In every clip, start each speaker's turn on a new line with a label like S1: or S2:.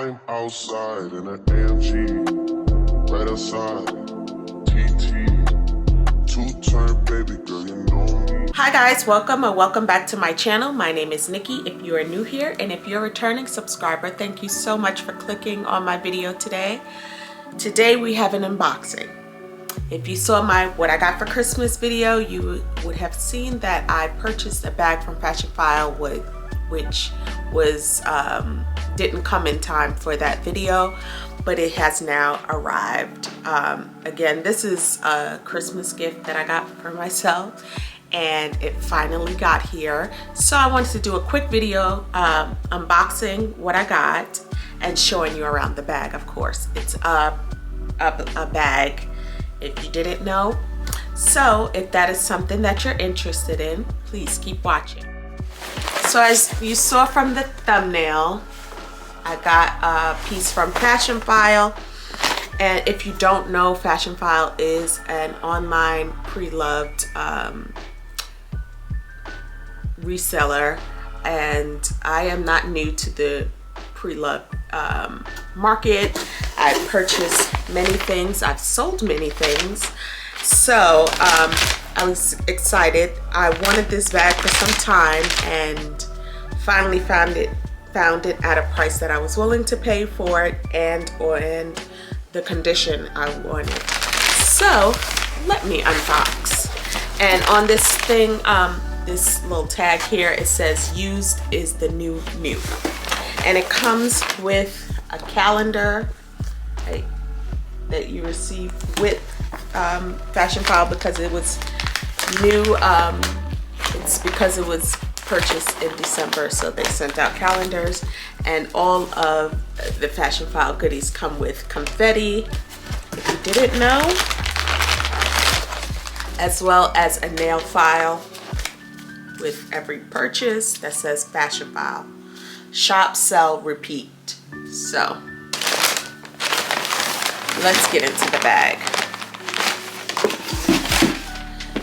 S1: I'm outside in an AMG, right outside, TT, two-turn baby girl, you know me.
S2: Hi guys, welcome or welcome back to my channel. My name is Nikki if you are new here, and if you're a returning subscriber, thank you so much for clicking on my video today. Today we have an unboxing. If you saw my what I got for Christmas video, you would have seen that I purchased a bag from Fashionphile which was didn't come in time for that video, but it has now arrived. Again, this is a Christmas gift that I got for myself, and it finally got here. So I wanted to do a quick video unboxing what I got and showing you around the bag. Of course, it's a bag, if you didn't know. So if that is something that you're interested in, please keep watching. So as you saw from the thumbnail, I got a piece from Fashionphile, and if you don't know, Fashionphile is an online pre-loved reseller, and I am not new to the pre-loved market. I've purchased many things, I've sold many things, so I was excited. I wanted this bag for some time and finally found it at a price that I was willing to pay for it and the condition I wanted. So let me unbox. And on this thing, this little tag here, it says used is the new new. And it comes with a calendar that you receive with Fashionphile because it was new. It's because it was purchased in December, so they sent out calendars, and all of the Fashionphile goodies come with confetti, if you didn't know, as well as a nail file with every purchase that says Fashionphile. Shop, sell, repeat. So let's get into the bag.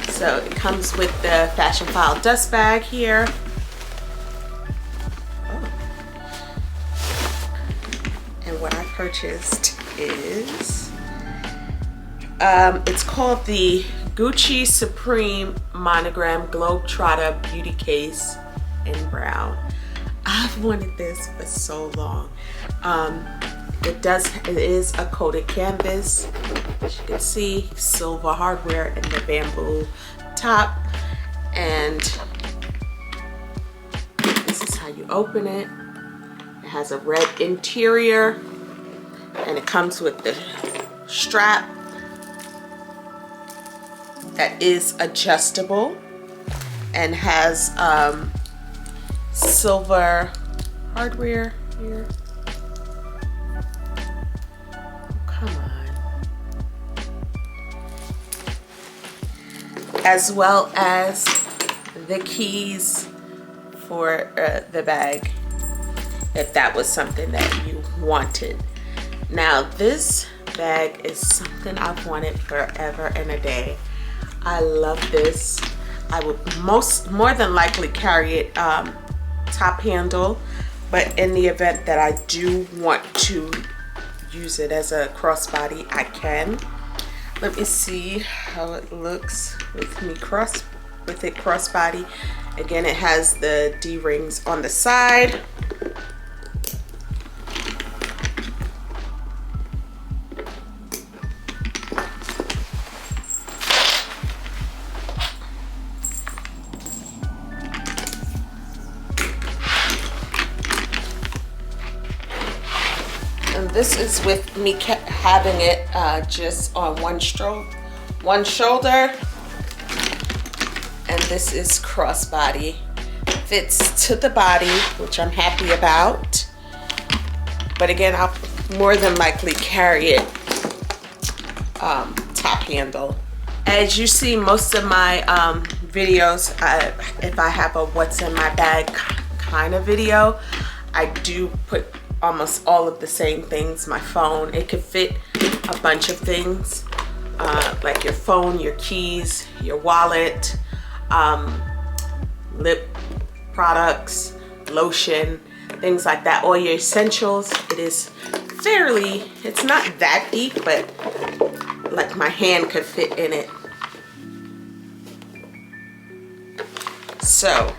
S2: So it comes with the Fashionphile dust bag here. Oh. And what I purchased is, it's called the Gucci Supreme Monogram Globe Trotter Beauty Case in brown. I've wanted this for so long. It is a coated canvas. As you can see, silver hardware in the bamboo top, and this is how you open it. It has a red interior, and it comes with the strap that is adjustable and has silver hardware here. Come on. As well as the keys for the bag, if that was something that you wanted. Now this bag is something I've wanted forever and a day. I love this. I would more than likely carry it top handle, but in the event that I do want to use it as a crossbody, I can. Let me see how it looks with it crossbody. Again, it has the D-rings on the side. And this is with me having it just on one shoulder, and this is crossbody. Fits to the body, which I'm happy about. But again, I'll more than likely carry it top handle. As you see, most of my videos, if I have a what's in my bag kind of video, I do put almost all of the same things. My phone, it could fit a bunch of things, like your phone, your keys, your wallet, lip products, lotion, things like that, all your essentials. It is fairly, it's not that deep, but like my hand could fit in it. So,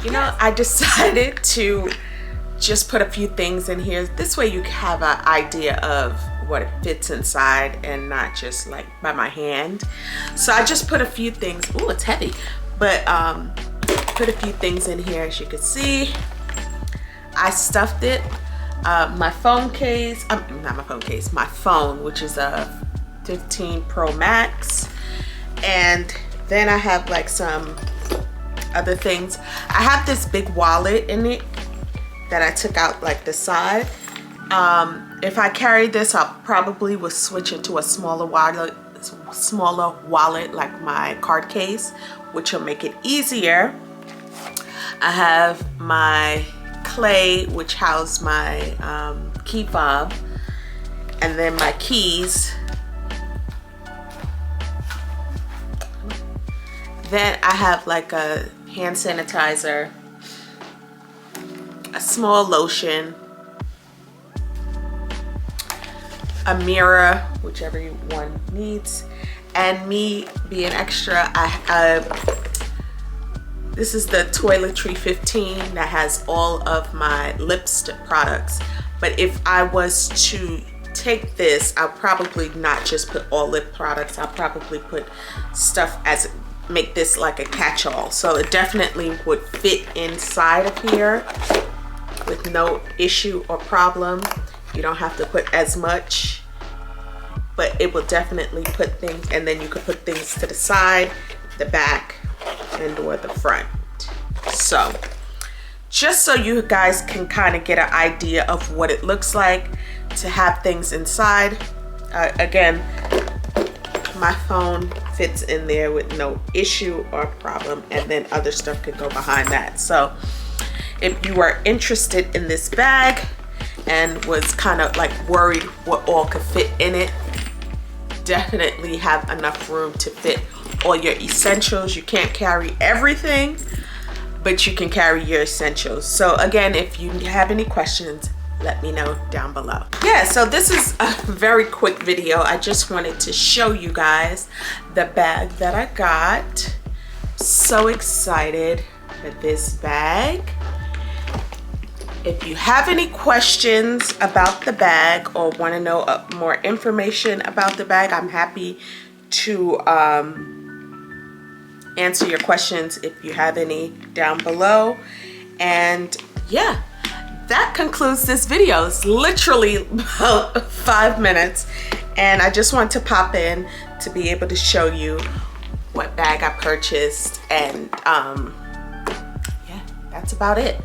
S2: you know, I decided to just put a few things in here. This way you have an idea of what it fits inside and not just like by my hand. So I just put a few things. Ooh, it's heavy. But put a few things in here. As you can see, I stuffed it. My phone case, not my phone case, my phone, which is a 15 Pro Max. And then I have like some other things. I have this big wallet in it that I took out like the side. If I carry this, I probably will switch into a smaller wallet like my card case, which will make it easier. I have my clay, which houses my key fob, and then my keys. Then I have like a hand sanitizer, a small lotion, a mirror, whichever one needs, and me being extra, this is the Toiletry 15 that has all of my lipstick products. But if I was to take this, I'll probably not just put all lip products. I'll probably put stuff as make this like a catch-all, so it definitely would fit inside of here with no issue or problem. You don't have to put as much, but it will definitely put things, and then you could put things to the side, the back, and or the front. So just so you guys can kind of get an idea of what it looks like to have things inside. Again, my phone fits in there with no issue or problem, and then other stuff could go behind that. So if you are interested in this bag and was kind of like worried what all could fit in it, definitely have enough room to fit all your essentials. You can't carry everything, but you can carry your essentials. So again, if you have any questions, let me know down below. Yeah, so this is a very quick video. I just wanted to show you guys the bag that I got. So excited for this bag. If you have any questions about the bag or want to know more information about the bag, I'm happy to answer your questions if you have any down below. And yeah, that concludes this video. It's literally about 5 minutes, and I just want to pop in to be able to show you what bag I purchased, and yeah, that's about it.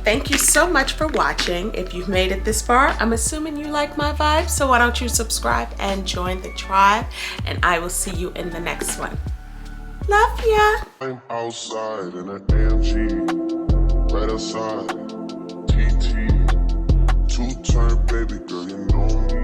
S2: Thank you so much for watching. If you've made it this far, I'm assuming you like my vibe, so why don't you subscribe and join the tribe, and I will see you in the next one. Love ya.
S1: I'm outside in an AMG, right outside. TT, two-turn baby girl, you know me.